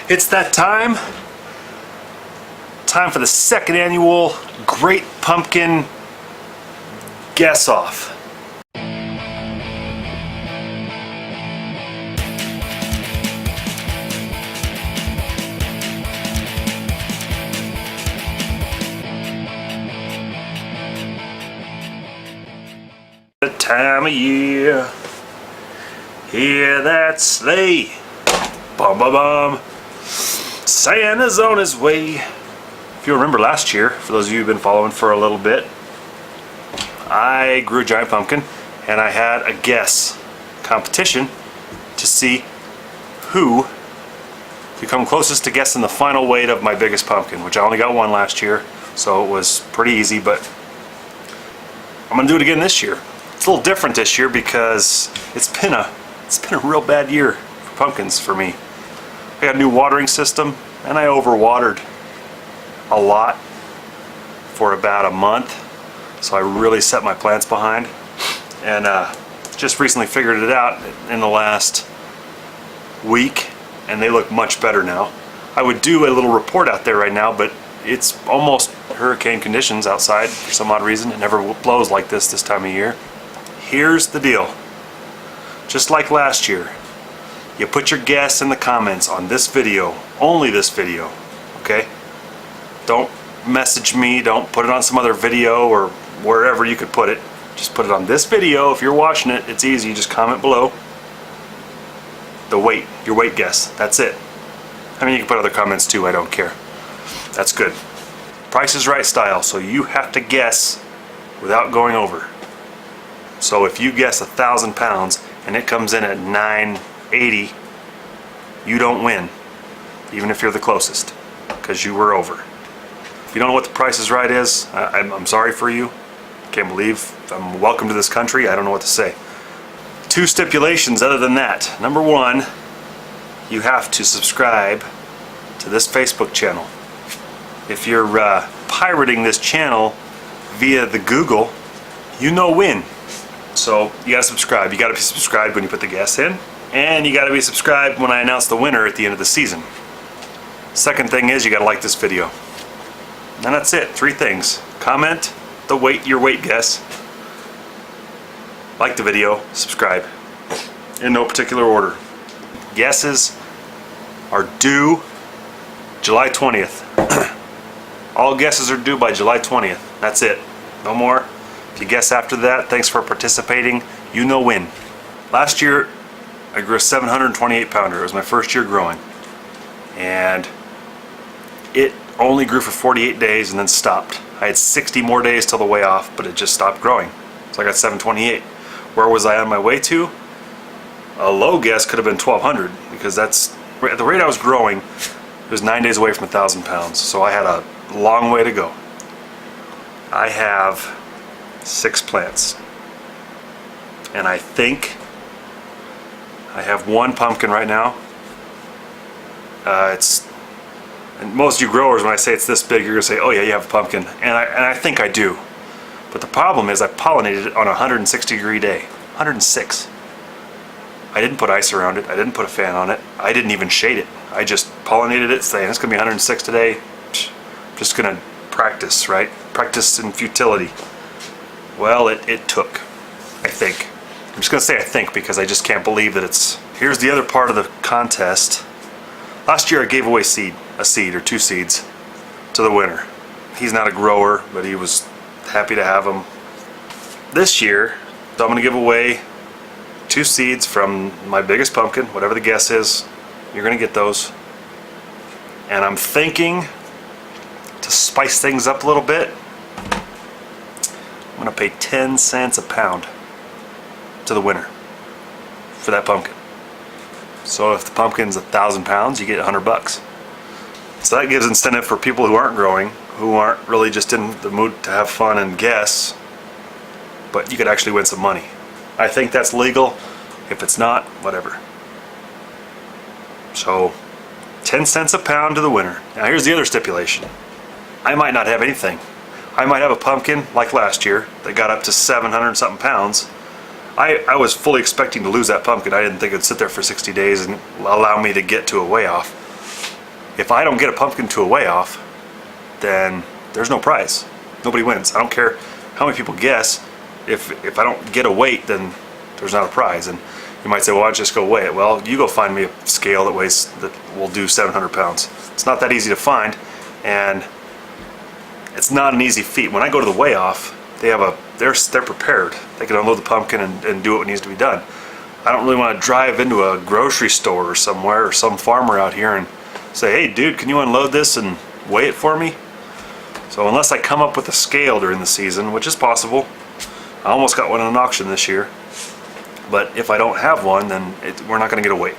It's that time. Time for the second annual Great Pumpkin Guess Off. The time of year. Hear that sleigh. Bum bum bum. Santa's on his way. If you remember last year, for those of you who've been following for a little bit, I grew a giant pumpkin and I had a guess competition to see who could come closest to guessing the final weight of my biggest pumpkin, which I only got one last year, so it was pretty easy, but I'm gonna do it again this year. It's a little different this year because it's been a real bad year for pumpkins for me. I got a new watering system and I overwatered a lot for about a month, so I really set my plants behind, and just recently figured it out in the last week, and they look much better now. I would do a little report out there right now, but it's almost hurricane conditions outside for some odd reason. It never blows like this time of year. Here's the deal. Just like last year, you put your guess in the comments on this video, only this video, okay? Don't message me, don't put it on some other video or wherever you could put it. Just put it on this video. If you're watching it, it's easy, just comment below the weight, your weight guess, that's it. I mean, you can put other comments too, I don't care. That's good. Price is Right style, so you have to guess without going over. So if you guess 1,000 pounds and it comes in at 980, you don't win, even if you're the closest, because you were over. If you don't know what the Price is Right is, I'm sorry for you. Can't believe I'm welcome to this country. I don't know what to say. Two stipulations other than that. Number one, you have to subscribe to this Facebook channel. If you're pirating this channel via the Google, you no win. So you gotta subscribe. You gotta be subscribed when you put the guess in, and you gotta be subscribed when I announce the winner at the end of the season. Second thing is you gotta like this video. And that's it. 3 things. Comment your weight guess, like the video, subscribe. In no particular order. Guesses are due July 20th. All guesses are due by July 20th. That's it. No more. If you guess after that, thanks for participating. You no win. Last year, I grew a 728 pounder. It was my first year growing. And it only grew for 48 days and then stopped. I had 60 more days till the way off, but it just stopped growing. So I got 728. Where was I on my way to? A low guess could have been 1,200, because that's, at the rate I was growing, it was 9 days away from 1,000 pounds. So I had a long way to go. I have 6 plants. And I think I have 1 pumpkin right now. And most of you growers, when I say it's this big, you're going to say, oh yeah, you have a pumpkin. And I think I do. But the problem is I pollinated it on a 160-degree day. 106. I didn't put ice around it. I didn't put a fan on it. I didn't even shade it. I just pollinated it saying it's going to be 106 today. I'm just going to practice, right? Practice in futility. Well, it took, I think. I'm just going to say I think because I just can't believe that it's... Here's the other part of the contest. Last year I gave away a seed or 2 seeds to the winner. He's not a grower, but he was happy to have them. This year, so I'm going to give away 2 seeds from my biggest pumpkin, whatever the guess is. You're going to get those. And I'm thinking to spice things up a little bit, I'm going to pay 10 cents a pound to the winner for that pumpkin. So if the pumpkin's 1,000 pounds, you get 100 bucks. So that gives incentive for people who aren't growing, who aren't really just in the mood to have fun and guess, but you could actually win some money. I think that's legal. If it's not, whatever. So 10 cents a pound to the winner. Now here's the other stipulation. I might not have anything. I might have a pumpkin like last year that got up to 700 something pounds. I was fully expecting to lose that pumpkin. I didn't think it'd sit there for 60 days and allow me to get to a weigh off. If I don't get a pumpkin to a weigh off, then there's no prize. Nobody wins. I don't care how many people guess. If I don't get a weight, then there's not a prize. And you might say, well, why don't you just go weigh it? Well, you go find me a scale that will do 700 pounds. It's not that easy to find, and it's not an easy feat. When I go to the weigh off, they're prepared. They can unload the pumpkin and do what needs to be done. I don't really want to drive into a grocery store or somewhere, or some farmer out here and say, hey dude, can you unload this and weigh it for me? So unless I come up with a scale during the season, which is possible, I almost got one in an auction this year, but if I don't have one, then we're not going to get a weight.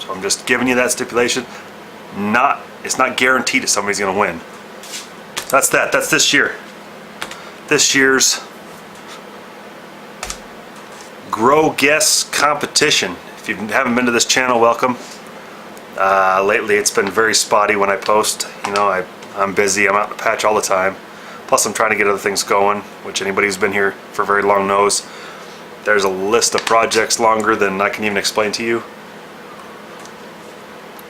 So I'm just giving you that stipulation. It's not guaranteed that somebody's going to win. That's this year. This year's Grow Guess competition. If you haven't been to this channel, welcome. Lately it's been very spotty when I post. You know, I'm busy, I'm out in the patch all the time. Plus I'm trying to get other things going, which anybody who's been here for very long knows. There's a list of projects longer than I can even explain to you.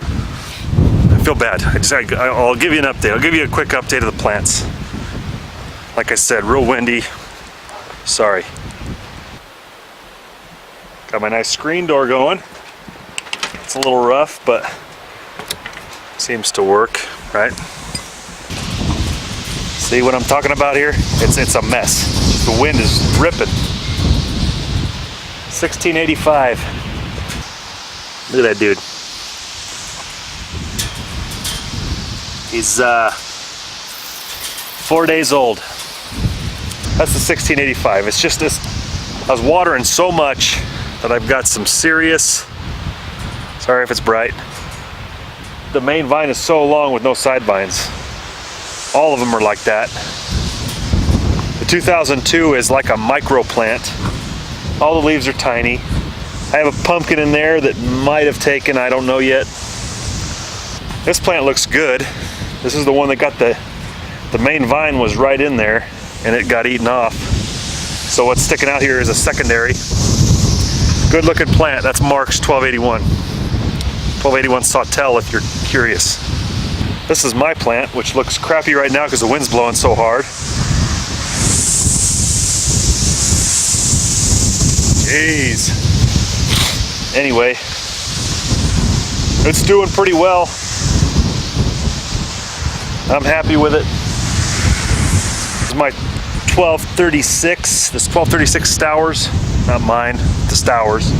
I feel bad. I'll give you an update. I'll give you a quick update of the plants. Like I said, real windy. Sorry. Got my nice screen door going. It's a little rough, but seems to work, right? See what I'm talking about here? It's a mess. The wind is ripping. 1685. Look at that dude. He's 4 days old. That's the 1685. It's just this. I was watering so much that I've got some serious. Sorry if it's bright. The main vine is so long with no side vines. All of them are like that. The 2002 is like a micro plant. All the leaves are tiny. I have a pumpkin in there that might have taken, I don't know yet. This plant looks good. This is the one that got the main vine was right in there and it got eaten off. So what's sticking out here is a secondary. Good looking plant. That's Mark's 1281. 1281 Sawtell if you're curious. This is my plant, which looks crappy right now because the wind's blowing so hard. Jeez. Anyway, it's doing pretty well. I'm happy with it. This is my 1236. This 1236 Stowers, not mine, the Stowers.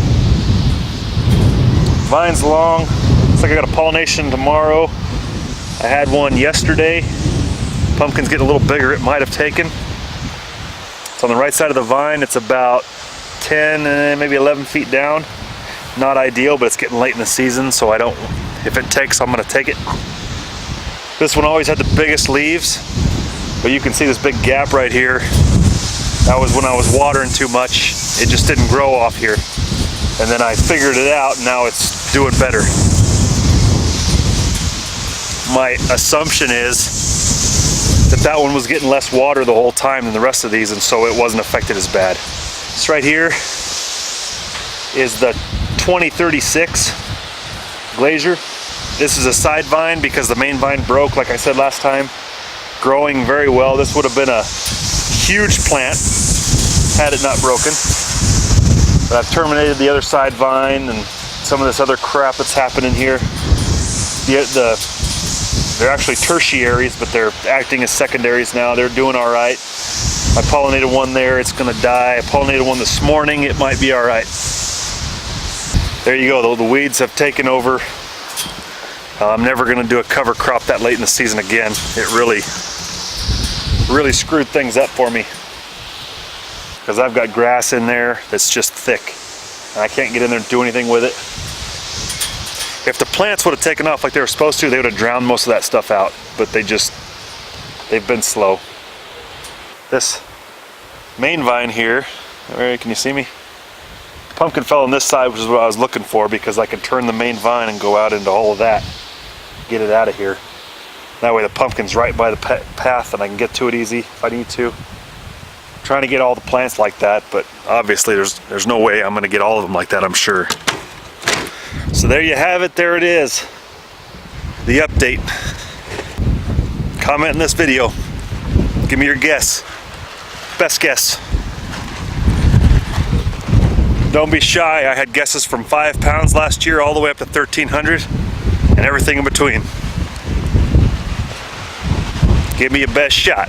Vine's long. Looks like I got a pollination tomorrow. I had one yesterday. Pumpkin's getting a little bigger. It might have taken. It's on the right side of the vine. It's about 10, maybe 11 feet down. Not ideal, but it's getting late in the season, so if it takes, I'm gonna take it. This one always had the biggest leaves, but you can see this big gap right here. That was when I was watering too much. It just didn't grow off here. And then I figured it out, and now it's doing better. My assumption is that one was getting less water the whole time than the rest of these, and so it wasn't affected as bad. This right here is the 2036 Glacier. This is a side vine because the main vine broke, like I said last time. Growing very well. This would have been a huge plant had it not broken. But I've terminated the other side vine and some of this other crap that's happening here. They're actually tertiaries, but they're acting as secondaries now. They're doing all right. I pollinated one there, it's gonna die. I pollinated one this morning, it might be all right. There you go, the weeds have taken over. I'm never gonna do a cover crop that late in the season again. It really screwed things up for me. Because I've got grass in there that's just thick. And I can't get in there and do anything with it. If the plants would have taken off like they were supposed to, they would have drowned most of that stuff out. But they've been slow. This main vine here, can you see me? The pumpkin fell on this side, which is what I was looking for, because I could turn the main vine and go out into all of that. Get it out of here. That way the pumpkin's right by the path and I can get to it easy if I need to. I'm trying to get all the plants like that, but obviously there's no way I'm gonna get all of them like that, I'm sure. So there you have it, there it is. the update. Comment in this video. Give me your guess. Best guess. Don't be shy. I had guesses from 5 pounds last year all the way up to 1,300 and everything in between. Give me your best shot.